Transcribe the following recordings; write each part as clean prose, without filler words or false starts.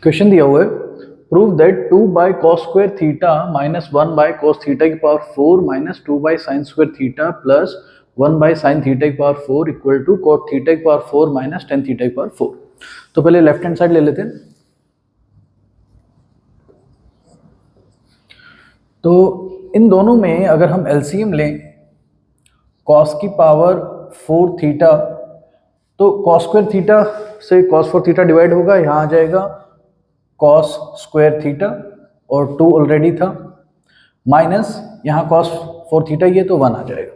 Question दिया हुआ है, prove that 2 by cos square theta minus 1 by cos theta की power 4 minus 2 by sine square theta plus 1 by sine theta की power 4 equal to cot theta की power 4 minus ten theta की power 4। तो पहले left hand side ले लेते हैं। तो इन दोनों में अगर हम एलसीएम लें कॉस की पावर 4 थीटा, तो कॉस स्क्वायर थीटा से कॉस 4 थीटा डिवाइड होगा, यहाँ आ जाएगा कॉस स्क्वायर थीटा और 2 ऑलरेडी था, माइनस यहाँ कॉस 4 थीटा ये तो 1 आ जाएगा।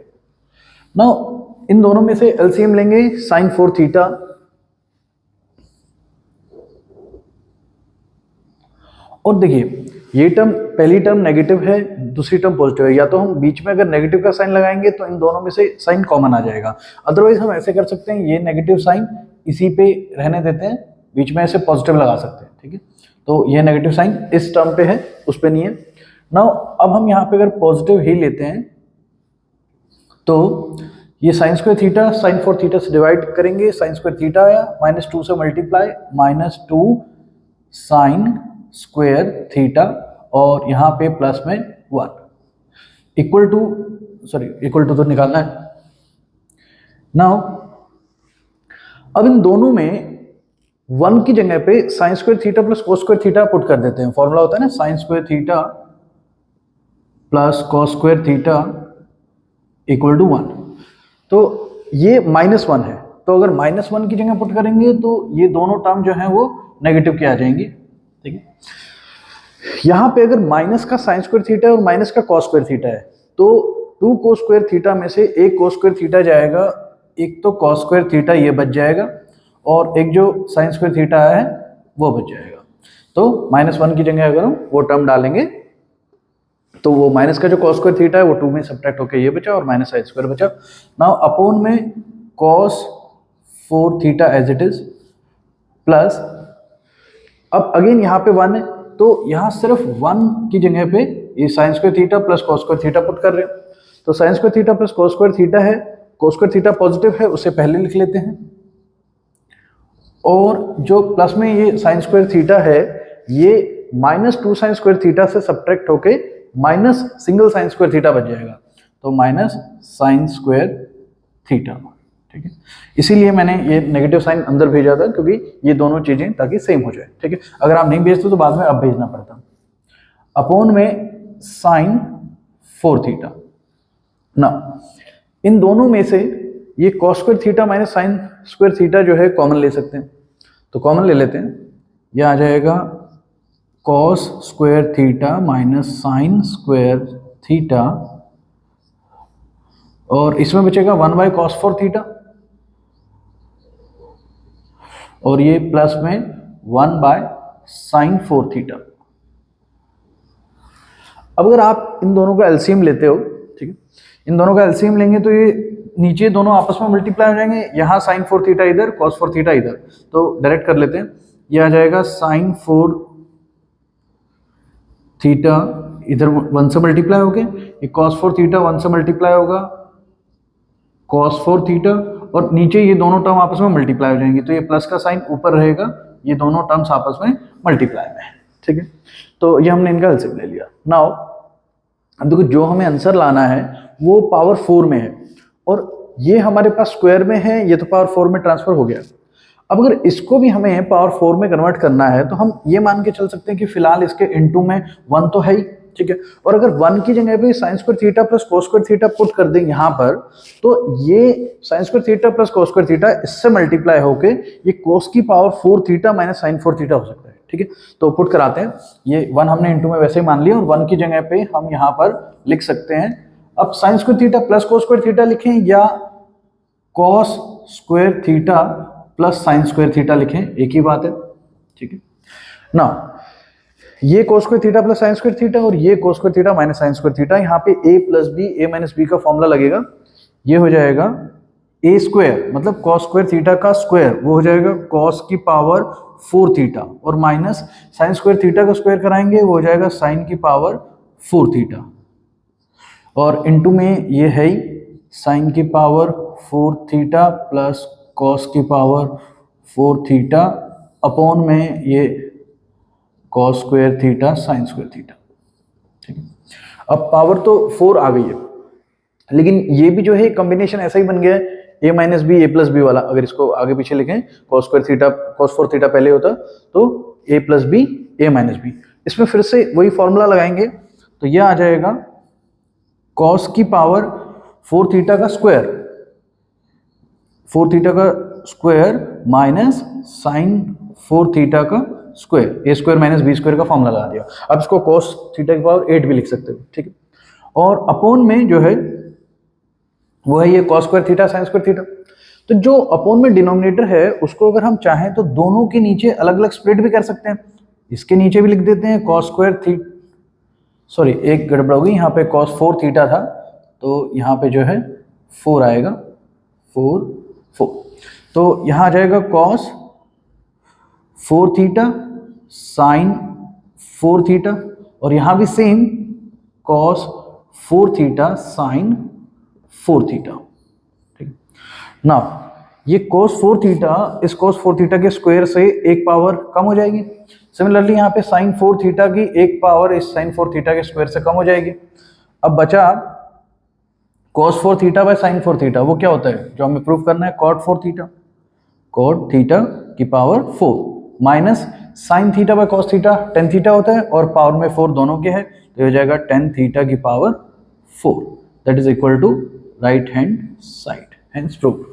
नाउ इन दोनों में से एलसीएम लेंगे साइन 4 थीटा, और देखिए ये टर्म पहली टर्म नेगेटिव है, दूसरी टर्म पॉजिटिव है, या तो हम बीच में अगर नेगेटिव का साइन लगाएंगे तो इन दोनों में से साइन कॉमन आ जाएगा, अदरवाइज हम ऐसे कर सकते हैं ये नेगेटिव साइन इसी पे रहने देते हैं, बीच में ऐसे पॉजिटिव लगा सकते हैं, ठीक है। तो ये नेगेटिव साइन इस टर्म पे है, उस पे नहीं है। नाउ अब हम यहाँ पे अगर पॉजिटिव ही लेते हैं तो ये sine square theta sine 4 theta से डिवाइड करेंगे, साइन स्क्वायर थीटा आया, माइनस 2 से multiply, minus 2 sine square theta और यहाँ पे प्लस में 1 equal to, sorry equal to तो निकालना है। नाउ अब इन दोनों में 1 की जगह पे sine square theta plus cos square theta put कर देते हैं। फॉर्मूला होता है ना sine square theta plus cos square theta equal to 1। तो ये -1 है, तो अगर -1 की जगह पुट करेंगे तो ये दोनों टर्म जो है वो नेगेटिव के आ जाएंगी, ठीक है। यहाँ पे अगर माइनस का साइन स्क्वायर थीटा और माइनस का कॉस स्क्वायर थीटा है तो 2 कोस स्क्वायर थीटा में से एक कोस स्क्वायर थीटा जाएगा, एक तो कॉस स्क्वायर थीटा ये बच जाएगा और एक जो साइन स्क्वायर थीटा आया है वो बच जाएगा। तो -1 की जगह अगर हम वो टर्म डालेंगे तो वो माइनस का जो कॉस स्क्वायर थीटा है वो 2 में सब्ट्रैक्ट होकर ये बचा और माइनस साइन स्क्वायर बचा। नाउ अपॉन में cos 4 theta as it is plus, अब अगेन यहाँ पे 1 है तो यहाँ सिर्फ 1 की जगह पे ये sine square theta plus cos square theta put कर रहे हैं। तो sign square theta plus cos square theta है, कॉस स्क्वायर थीटा पॉजिटिव है उसे पहले लिख लेते हैं, और जो प्लस में ये साइन स्क्वायर थीटा है ये -2 साइन स्क्वायर थीटा से सब्ट्रैक्ट होके minus single sign square theta बच जाएगा, तो माइनस साइन स्क्वायर थीटा, ठीक है। इसीलिए मैंने ये नेगेटिव साइन अंदर भेजा था क्योंकि ये दोनों चीजें ताकि सेम हो जाए, ठीक है। अगर आप नहीं भेजते तो बाद में अब भेजना पड़ता। अपॉन में साइन 4 थीटा, ना इन दोनों में से ये cos square theta minus sine square theta जो है कॉमन ले सकते हैं, तो कॉमन ले लेते हैं। यह आ जाएगा cos square theta minus sine square theta और इसमें बचेगा 1 बाई कॉस 4 थीटा और ये प्लस में 1 बाय साइन 4 थीटा। अब अगर आप इन दोनों का एलसीएम लेते हो, ठीक है, इन दोनों का एलसीएम लेंगे तो ये नीचे दोनों आपस में मल्टीप्लाई हो जाएंगे, यहाँ साइन 4 थीटा इधर कॉस 4 थीटा इधर, तो डायरेक्ट कर लेते हैं। ये आ जाएगा साइन 4 थीटा इधर 1 से मल्टीप्लाई हो गए, ये कॉस 4 थीटा 1 से मल्टीप्लाई होगा कॉस 4 थीटा और नीचे ये दोनों टर्म आपस में मल्टीप्लाई हो जाएंगे, तो ये प्लस का साइन ऊपर रहेगा, ये दोनों टर्म्स आपस में मल्टीप्लाई में, ठीक है। तो ये हमने इनका एलसीएम ले लिया। नाउ अब देखो जो हमें आंसर लाना है वो पावर 4 में है और ये हमारे पास स्क्वायर में है, ये तो पावर 4 में ट्रांसफर हो गया। अब अगर इसको भी हमें पावर 4 में कन्वर्ट करना है तो हम ये मान के चल सकते हैं कि फिलहाल इसके इनटू में 1 तो है ही, ठीक है, और अगर 1 की जगह पे sine square theta plus cos square theta put कर दें यहाँ पर, तो ये sine square theta plus cos square theta इससे मल्टीप्लाई होके ये कोस की power 4 theta minus sine 4 theta हो सकता है, ठीक है। तो पुट कराते हैं, ये 1 हमने इनटू में वैसे ही मान लिया और 1 की जगह पे हम यहाँ पर लिख सकते हैं। अब sine square theta plus cos square theta लिखें या cos square theta plus sine square theta लिखें, एक ही बात है, ठीक है ना। ये cos square theta plus sine square theta और ये cos square theta minus sine square theta, यहाँ पे a plus B a minus B का फॉर्मूला लगेगा, ये हो जाएगा a स्क्वायर मतलब कॉस स्क्वायर थीटा का स्क्वायर, वो हो जाएगा कॉस की पावर 4 थीटा और माइनस साइन स्क्वायर थीटा का स्क्वायर कराएंगे वो हो जाएगा साइन की पावर 4 थीटा और इनटू में ये है ही साइन की पावर 4 थीटा प्लस कॉस की पावर 4 थीटा अपॉन में ये cos square theta sign square theta. ठीक है, अब पावर तो 4 आ गई है, लेकिन ये भी जो है कॉम्बिनेशन ऐसा ही बन गया है, a minus B A plus B वाला। अगर इसको आगे पीछे लिखें, cos square theta cos 4 theta पहले होता तो a plus B A minus B. इसमें फिर से वही फॉर्मूला लगाएंगे, तो यह आ जाएगा कॉस की पावर 4 थीटा का स्क्वायर, 4 थीटा का स्क्वायर माइनस साइन 4 थीटा का स्क्वायर, ए स्क्वायर माइनस बी स्क्वायर का फॉर्मूला लगा दिया। अब इसको कॉस थीटा की पावर 8 भी लिख सकते हो। ठीक है, और अपॉन में जो है वो है ये cos square theta sign square theta. तो जो अपॉन में डिनोमिनेटर है उसको अगर हम चाहें तो दोनों के नीचे अलग अलग स्प्लिट भी कर सकते हैं। इसके नीचे भी लिख देते हैं कॉस स्क्वायर थीटा, सॉरी एक गड़बड़ होगी, यहाँ पे कॉस 4 थीटा था तो यहाँ पे जो है 4 आएगा, 4 तो यहाँ आ जाएगा कॉस 4 थीटा साइन 4 थीटा, और यहाँ भी same cos 4 theta sine 4 theta. ठीक, ना ये cos 4 थीटा इस cos 4 थीटा के स्क्वायर से एक पावर कम हो जाएगी। सिमिलरली यहाँ पे sin 4 थीटा की एक पावर इस sin 4 थीटा के स्क्वायर से कम हो जाएगी। अब बचा cos 4 theta by sin 4 theta, वो क्या होता है जो हमें प्रूव करना है, cot 4 थीटा, cot थीटा की power 4 minus sin theta by cos theta tan theta होता है, और पावर में 4 दोनों के है तो हो जाएगा tan थीटा की power 4, that is equal to right hand side, hence prove.